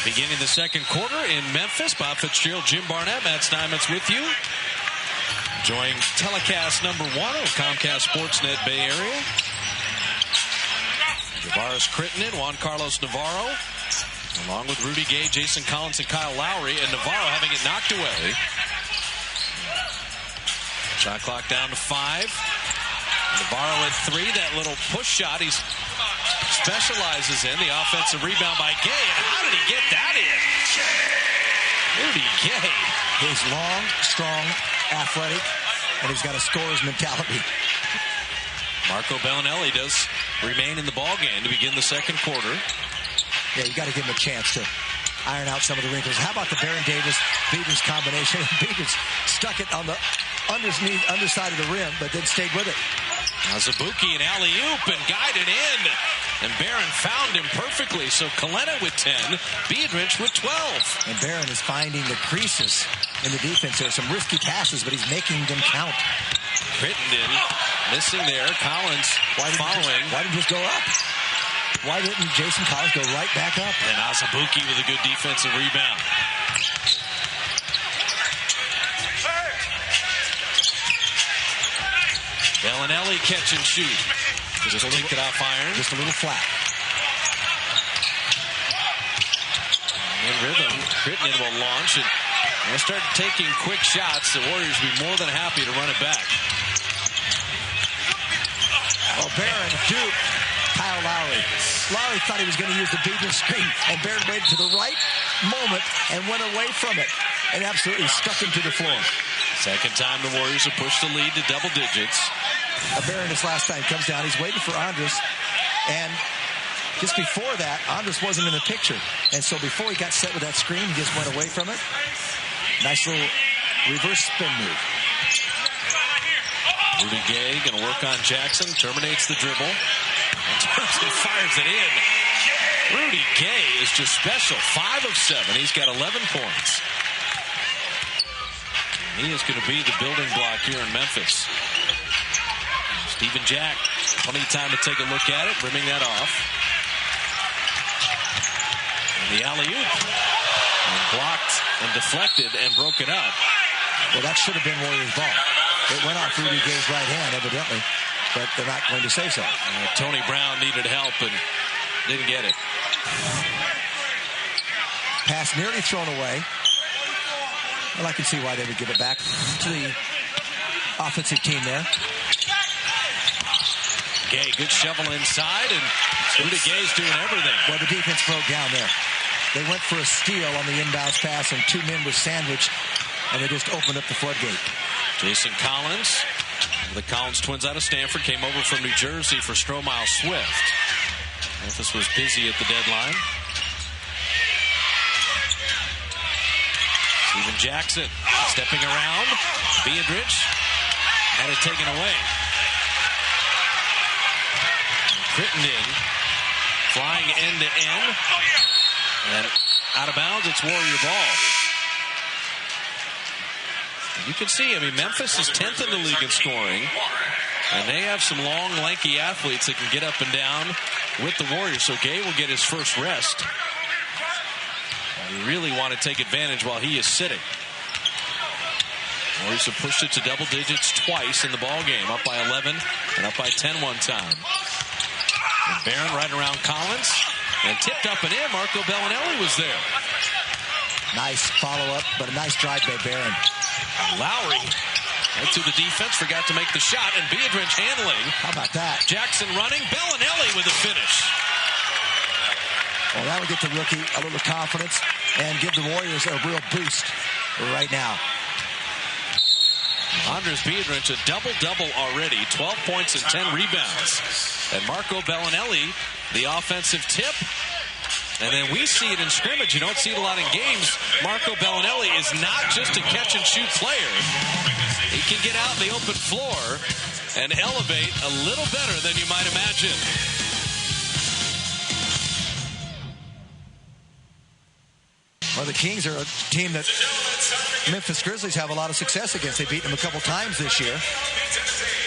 Beginning the second quarter in Memphis. Bob Fitzgerald, Jim Barnett, Matt Steinmetz with you. Enjoying telecast number 1 of Comcast Sportsnet Bay Area. Javaris Crittenden, Juan Carlos Navarro, along with Rudy Gay, Jason Collins, and Kyle Lowry, and Navarro having it knocked away. Shot clock down to 5. Navarro at 3. That little push shot he specializes in. The offensive rebound by Gay. And how did he get that in? Rudy Gay. He's long, strong, athletic, and he's got a scorer's mentality. Marco Bellinelli does remain in the ball game to begin the second quarter. Yeah, you got to give him a chance to iron out some of the wrinkles. How about the Baron Davis-Beavers combination? Beavers stuck it on the underside of the rim, but then stayed with it. Azubuike and alley-oop and guided in. And Barron found him perfectly. So Kalena with 10, Biedrich with 12. And Barron is finding the creases in the defense. There's some risky passes, but he's making them count. Crittenden missing there. Collins following. Why didn't he just go up? Why didn't Jason Collins go right back up? And Azubuike with a good defensive rebound. Bellinelli catch and shoot. Just take it off iron. Just a little flat. In rhythm, Crittenden will launch and they'll start taking quick shots. The Warriors will be more than happy to run it back. Oh, Barron duped Kyle Lowry. Lowry thought he was going to use the beating screen, and Barron waited to the right moment and went away from it and absolutely stuck him to the floor. Second time the Warriors have pushed the lead to double digits. Barron, this last time, comes down. He's waiting for Andres. And just before that, Andres wasn't in the picture. And so before he got set with that screen, he just went away from it. Nice little reverse spin move. Rudy Gay going to work on Jackson. Terminates the dribble. And turns and fires it in. Rudy Gay is just special. 5 of 7. He's got 11 points. He is going to be the building block here in Memphis. Steven Jack, plenty of time to take a look at it, rimming that off. And the alley-oop. And blocked and deflected and broken up. Well, that should have been Warriors' ball. It went off Rudy Gay's right hand, evidently, but they're not going to say so. Tony Brown needed help and didn't get it. Pass nearly thrown away. Well, I can see why they would give it back to the offensive team there. Gay, good shovel inside, and Rudy Gay's doing everything. Well, the defense broke down there. They went for a steal on the inbounds pass, and 2 men were sandwiched, and they just opened up the floodgate. Jason Collins, the Collins twins out of Stanford, came over from New Jersey for Stromile Swift. Memphis was busy at the deadline. Steven Jackson stepping around. Biedrich had it taken away. Crittenden flying end to end. And out of bounds, it's Warrior ball. And you can see, Memphis is 10th in the league in scoring. And they have some long, lanky athletes that can get up and down with the Warriors. So Gay will get his first rest. You really want to take advantage while he is sitting. Warriors have pushed it to double digits twice in the ball game, up by 11 and up by 10 one time. And Barron right around Collins and tipped up and in. Marco Bellinelli was there. Nice follow-up, but a nice drive by Barron. Lowry right to the defense, forgot to make the shot, and Biedrich handling. How about that? Jackson running, Bellinelli with a finish. Well, that would get the rookie a little confidence and give the Warriors a real boost right now. Andres Biedrich, a double-double already, 12 points and 10 rebounds. And Marco Bellinelli, the offensive tip. And then we see it in scrimmage. You don't see it a lot in games. Marco Bellinelli is not just a catch-and-shoot player. He can get out in the open floor and elevate a little better than you might imagine. Well, the Kings are a team that Memphis Grizzlies have a lot of success against. They've beaten them a couple times this year.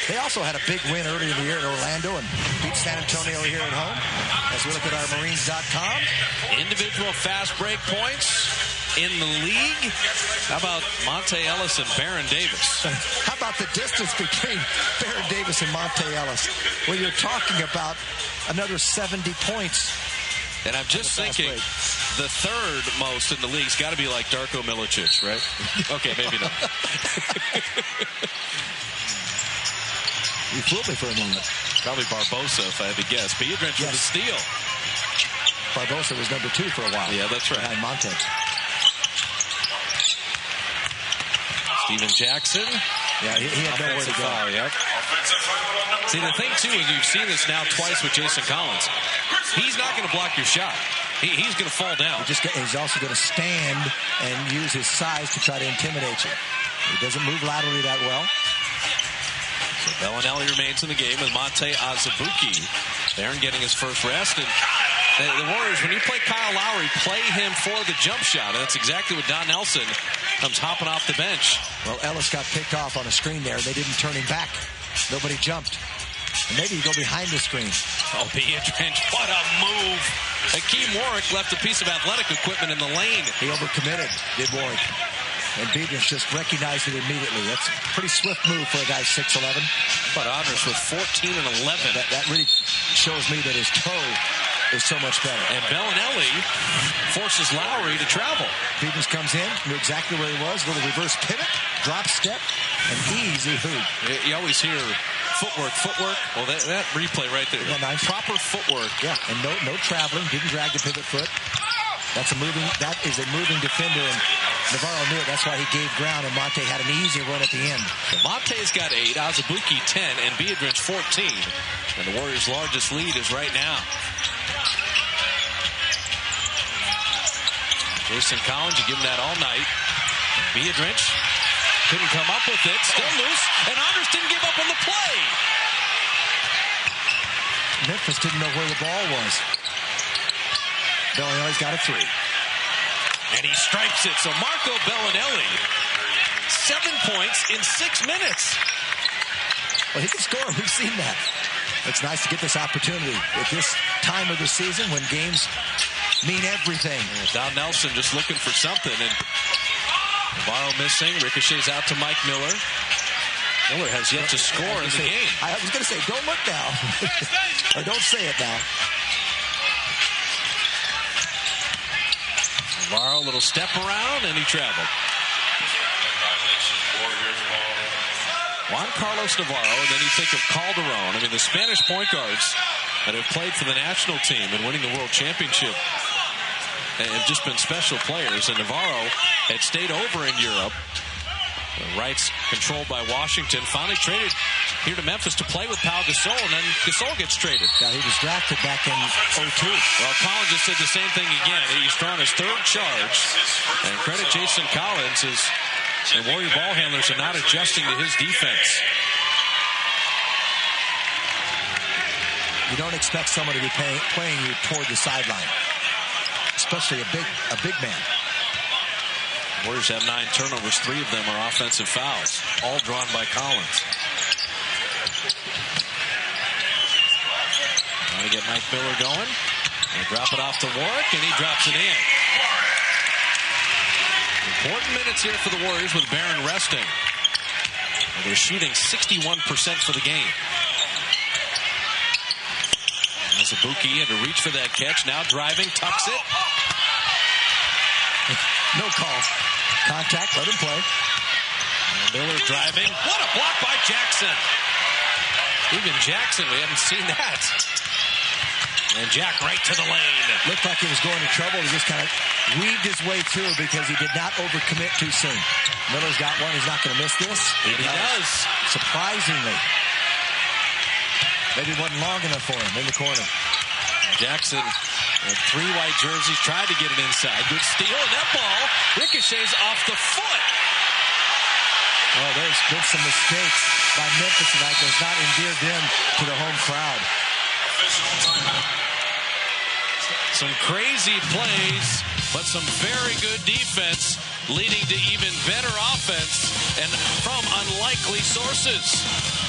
They also had a big win earlier in the year in Orlando and beat San Antonio here at home. As we look at our Marines.com. Individual fast break points in the league. How about Monte Ellis and Baron Davis? How about the distance between Baron Davis and Monte Ellis? Well, you're talking about another 70 points. And I'm just thinking, the third most in the league's got to be like Darko Milicic, right? Okay, maybe not. You fooled me for a moment. Probably Barbosa, if I had to guess. Biedrins with the steal. Barbosa was number 2 for a while. Yeah, that's right. Behind Monte. Steven Jackson. Yeah, he had nowhere to go. Yep. See, the thing, too, is you've seen this now twice with Jason Collins. He's not going to block your shot. He's going to fall down. He's also going to stand and use his size to try to intimidate you. He doesn't move laterally that well. So Bellinelli remains in the game with Monte Azubuike. Baron getting his first rest. And the Warriors, when you play Kyle Lowry, play him for the jump shot. And that's exactly what Don Nelson comes hopping off the bench. Well, Ellis got picked off on a screen there. They didn't turn him back. Nobody jumped. And maybe you go behind the screen. Oh, Biedrins, what a move. Hakeem Warwick left a piece of athletic equipment in the lane. He overcommitted, did Warwick. And Biedrins just recognized it immediately. That's a pretty swift move for a guy 6'11". But Andres with 14 and 11. That really shows me that his toe is so much better. And Bellinelli forces Lowry to travel. Biedrins comes in, knew exactly where he was. Little reverse pivot, drop step, and easy hoop. You always hear footwork. Well, that replay right there. Yeah, nice. Proper footwork. Yeah, and no traveling. Didn't drag the pivot foot. That is a moving defender, and Navarro knew it. That's why he gave ground, and Monte had an easy run at the end. So Monte's got 8, Azubuike 10, and Biedrins 14. And the Warriors' largest lead is right now. Jason Collins, you give him that all night. Biedrins couldn't come up with it. Still loose, and Andres didn't give up on the play. Memphis didn't know where the ball was. Bellinelli's got a 3. And he stripes it. So Marco Bellinelli, 7 points in 6 minutes. Well, he can score. We've seen that. It's nice to get this opportunity at this time of the season when games mean everything. Don Nelson just looking for something. And Navarro missing. Ricochets out to Mike Miller. Miller has yet to score in the game. I was going to say, don't look now. Or don't say it now. Navarro, a little step around, and he traveled. Juan Carlos Navarro, and then you think of Calderon. I mean, the Spanish point guards that have played for the national team and winning the world championship have just been special players. And Navarro had stayed over in Europe. The rights controlled by Washington. Finally traded here to Memphis to play with Pau Gasol, and then Gasol gets traded. Yeah, he was drafted back in 02. Well, Collins just did the same thing again. He's drawn his 3rd charge. And credit Jason Collins as the Warrior ball handlers are not adjusting to his defense. You don't expect someone to be playing you toward the sideline, especially a big man. Warriors have 9 turnovers. 3 of them are offensive fouls, all drawn by Collins. Trying to get Mike Miller going. They drop it off to Warwick, and he drops it in. Important minutes here for the Warriors with Baron resting. They're shooting 61% for the game. Azubuike had to reach for that catch. Now driving, tucks it. No call. Contact, let him play. And Miller driving. What a block by Jackson. Even Jackson, we haven't seen that. And Jack right to the lane. Looked like he was going to trouble. He just kind of weaved his way through because he did not overcommit too soon. Miller's got one. He's not going to miss this. He does. Surprisingly. Maybe it wasn't long enough for him in the corner. Jackson with 3 white jerseys, tried to get it inside. Good steal, and that ball ricochets off the foot. Oh, there's been some mistakes by Memphis tonight that has not endeared them to the home crowd. Some crazy plays but some very good defense leading to even better offense and from unlikely sources.